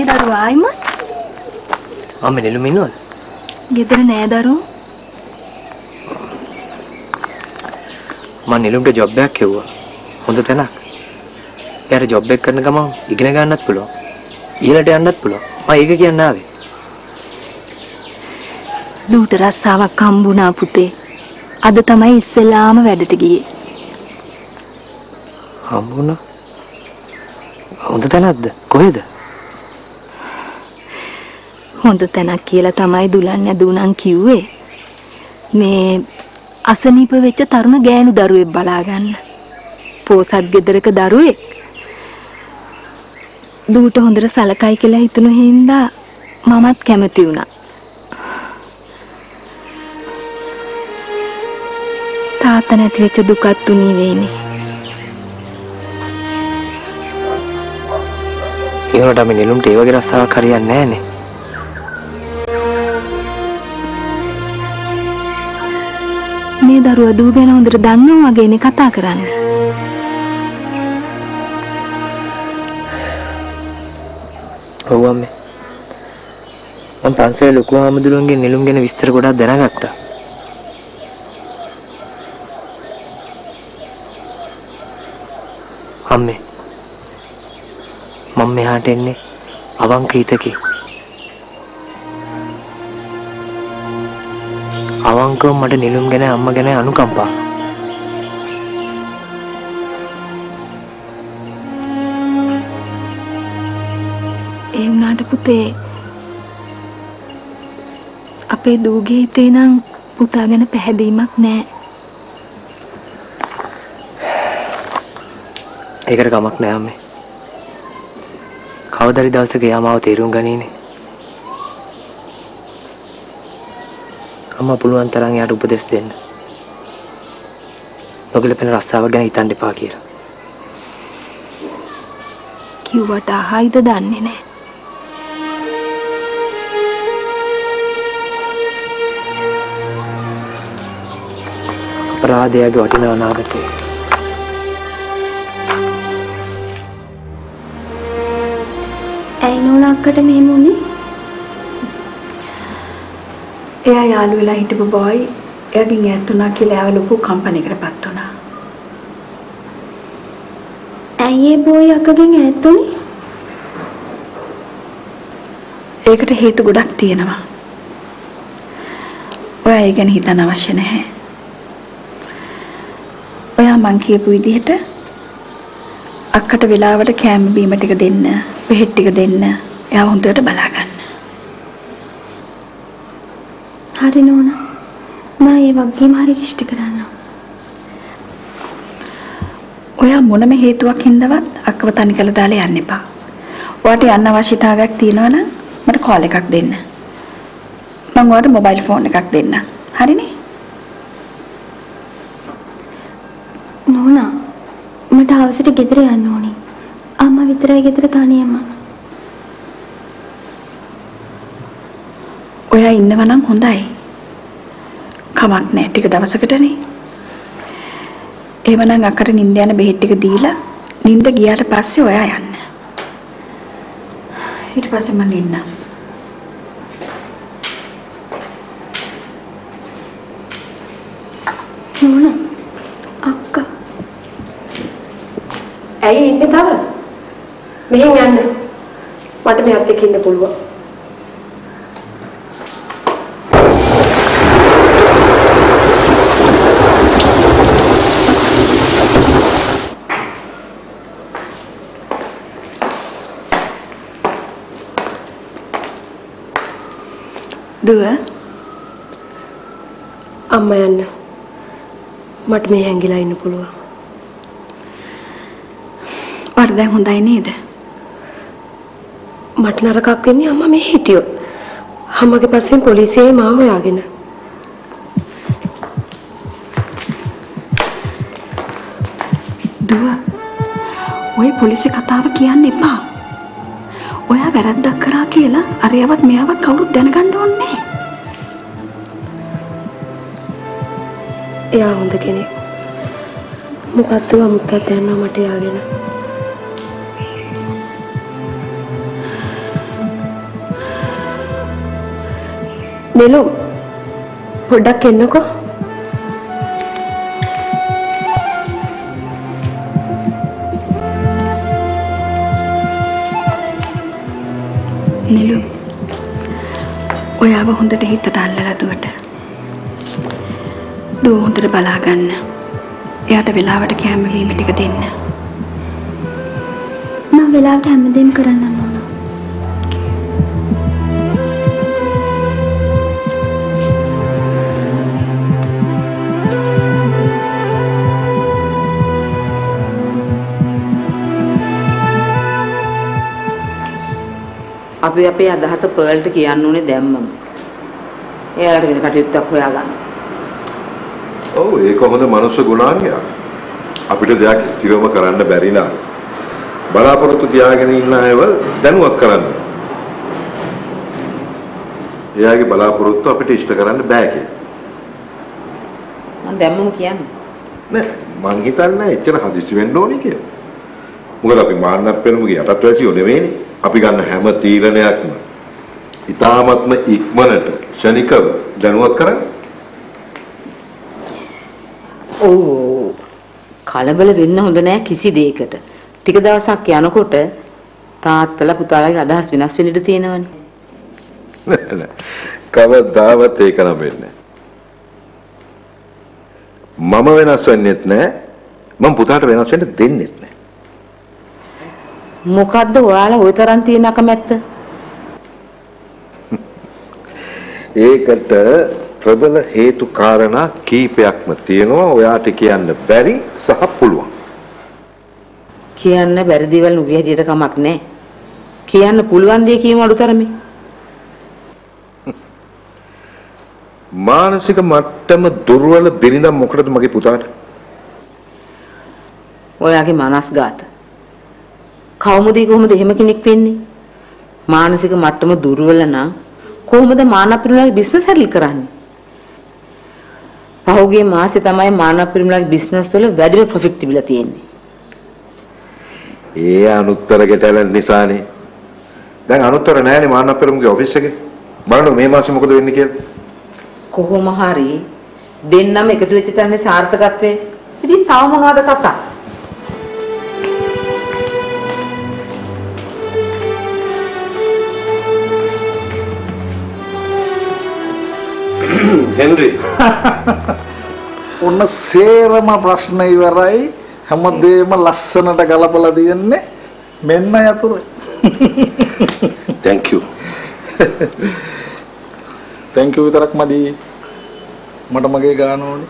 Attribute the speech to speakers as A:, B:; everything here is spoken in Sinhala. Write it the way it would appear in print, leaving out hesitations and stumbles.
A: දරුවා ආයිමත්?
B: අම්මේ නෙළුම් ඉන්නවද?
A: ගෙදර නෑ දරුවෝ.
B: මම නෙළුම්ට ජොබ් එකක් කෙවුවා. හොඳ තැනක්. එයාට ජොබ් එක කරන ගමන් ඉගෙන ගන්නත් පුළුවන්. ඊළඟට යන්නත් පුළුවන්. මම ඒක කියන්න ආවේ.
A: දුට රස්සාවක් හම්බුණා පුතේ. අද තමයි ඉස්සෙල්ලාම වැඩට ගියේ.
B: හම්බුණා? හොඳ තැනක්ද? කොහෙද?
A: හොඳ තැනක් කියලා තමයි දුලන් නැදුණන් කිව්වේ. මේ අසනීප වෙච්ච තරුණ ගෑනු දරුවෙක් බලා ගන්න. පෝසත් ගෙදරක දරුවෙක්. දුට හොඳට සලකයි කියලා හිතුණු හින්දා මමත් කැමති වුණා. තාත්තා නැති වෙච්ච දුකත් තුනී වෙයිනේ.
B: ඒ වුණාට අපි නෙළුම්ට ඒ වගේ රස්සාවක් හරියන්නේ නැහනේ.
A: මේ දරුවා දූ ගැන හොඳට දන්නවා වගේනේ කතා කරන්නේ.
B: ඔව් අම්මේ. මම පන්සලේ ලොකු ආමඳුරන්ගේ නෙළුම් ගැන විස්තර ගොඩක් දැනගත්තා. අම්මේ. මම මෙහාට එන්නේ අවංක හිතකින්. අවංකව මට නෙළුම් ගැන අම්මා ගැන අනුකම්පා.
A: ඒ වුණාට පුතේ අපේ දූගේ හිතේ නම් පුතා ගැන පැහැදීමක් නැහැ.
B: ඒකට කමක් නැහැ අම්මේ. කවදාරි දවසක එයා මාව තේරුම් ගනීනේ. අම්මා පුළුවන් තරම් එයාට උපදෙස් දෙන්න. නොගැලපෙන රස්සාවක් ගැන හිතන්න එපා කියලා.
A: කිව්වට අහයිද දන්නේ නැහැ.
B: අපරාධයගේ වටිනා අනාගතේ.
C: ඇයි නෝනා අක්කට මෙහෙම වුනේ?
D: එයා යාළු වෙලා හිටපු බොයි එයාගෙන් ඈත් වුණා කියලා එයාව ලොකු කම්පැනිකටපත් වුණා.
C: ඇයි ඒ බොයි අක්කගෙන් ඈත් වුනේ?
D: ඒකට හේතු ගොඩක් තියෙනවා. ඔයා ඒ ගැන හිතන්න අවශ්‍ය නැහැ. ඔයා මං කියපු විදිහට අක්කට වෙලාවට කෑම බීම ටික දෙන්න, බෙහෙත් ටික දෙන්න, එයාව හොඳට බලා ගන්න.
C: හරි නෝනා. මම ඒ වගේම හරි ඉෂ්ට කරන්නම්.
D: ඔයා මොනම හේතුවක් හින්දාවත් අක්කව තනි කරලා දාලා යන්න එපා. ඔයාට යන්න අවශ්‍යතාවයක් තියෙනවා නම් මට කෝල් එකක් දෙන්න. මම ඔයාට මොබයිල් ෆෝන් එකක් දෙන්න. හරිනේ?
C: නෝනා මට අවසට ගෙදර යන්න ඕනේ. අම්මා විතරයි ගෙදර තනියම.
D: ඔයා ඉන්නවා නම් හොඳයි. කමක් නැහැ ටික දවසකටනේ. එහෙමනම් අක්කට නිින්ද යන බෙහෙත් ටික දීලා නිින්ද ගියාට පස්සේ ඔයා යන්න. ඊට පස්සේ මම ඉන්නම්.
C: නෝනා අක්කා.
E: ඇයි ඉන්නේ තව? මෙහෙන් යන්න. මට මෙයාත් එක්ක ඉන්න පුළුවන්.
D: දුව
E: අම්මා යන්න. මට මේ හැංගිලා ඉන්න පුළුවන්.
D: වර දැන් හොඳයි නේද?
E: මට නරකක් වෙන්නේ අම්මා මේ හිටියොත්. අම්මගේ පස්සෙන් පොලිසියේ මාව හොයාගෙන.
D: දුව ඔය පොලිසි කතාව කියන්න එපා. ඔයා වැරද්දක් කරා කියලා අරයවත් මෙයාවත් කවුරුත් දැනගන්න ඕනේ නැහැ.
E: එයා හොඳ කෙනෙක්. මොකද්ද අමුත්තක් දැනනවා මට යාගෙන. නෙළු පොඩ්ඩක් එන්නකෝ.
D: නිලු ඔයාව හොඳට හිතට අල්ලලා දුවට දුව හොඳට බලා ගන්න. එයාට වෙලාවට කැම වීම ටික දෙන්න.
C: මම වෙලාවට හැමදේම කරන්න ඕන.
F: අපි අපේ අදහස පර්ල්ට කියන්න ඕනේ දැම්මම. එයාලට වෙන කටයුත්තක් හොයාගන්න.
G: ඔව් ඒක හොඳ මනුස්ස ගුණාංගයක්. අපිට දෙයක් ස්ථිරව කරන්න බැරි නම් බලාපොරොත්තු තියාගෙන ඉන්න අයව දැනුවත් කරන්න. එයාගේ බලාපොරොත්තු අපිට ඉෂ්ට කරන්න බෑ කියලා.
F: මම දැම්මම කියන්නේ.
G: නෑ මං හිතන්නේ එච්චර හදිස්සි වෙන්න ඕනේ කියලා. මොකද අපි මාන්නක් පෙරමුගේ යටත් වැසියෝ නෙවෙයිනේ. අපි ගන්න හැම තීරණයක්ම ඉතාමත්ම ඉක්මනට ශනිකව දැනුවත් කරන්න.
F: ඔව් කලබල වෙන්න හොඳ නෑ කිසි දෙයකට. ටික දවසක් යනකොට තාත්තලා පුතාලාගේ අදහස් වෙනස් වෙන්න ඉඩ තියෙනවනේ.
G: නෑ කවදාවත් ඒක නම් වෙන්නේ නෑ. මම වෙනස් වෙන්නෙත් නෑ. මම පුතාට වෙනස් වෙන්න දෙන්නෙත් නෑ.
F: මොකද්ද ඔයාලා ওই තරම් තියෙන අකමැත්ත?
G: ඒකට ප්‍රබල හේතු කාරණා කීපයක්ම තියෙනවා. ඔයාට කියන්න බැරි සහ පුළුවන්.
F: කියන්න බැරි දේවල් නුගේ හැටියට කමක් නැහැ. කියන්න පුළුවන් දේ කියමු අඩුතරමේ.
G: මානසික මට්ටම දුර්වල බිරිඳ මොකටද මගේ පුතාට?
F: ඔයාගේ මනස්ගත. කවුමුදී කොහොමද එහෙම කෙනෙක් වෙන්නේ? මානසික මට්ටම දුර්වල නම් කොහොමද මානපිරිමලාගේ බිස්නස් හැන්ඩල් කරන්නේ? පහුගිය මාසේ තමයි මානපිරිමලාගේ බිස්නස් වල වැඩිම ප්‍රොෆිට් තිබිලා තියෙන්නේ.
G: ඒ අනුත්තරගේ ටැලන්ට් නිසානේ. දැන් අනුත්තර නැහැනේ මානපිරිමගේ ඔෆිස් එකේ. බලන්න මේ මාසේ මොකද වෙන්නේ කියලා.
F: කොහොම හරි දෙන්නම එකතු වෙච්ච තැනනේ සාර්ථකත්වය. ඉතින් තව මොනවද කතා?
H: හෙන්රි ඔන්න සේරම ප්‍රශ්න ඉවරයි. හැමදේම ලස්සනට ගලපලා දෙන්නේ මෙන්න යතුරු.
G: thank you
H: thank you විතරක් මදි. මට මගේ ගාන ඕනේ.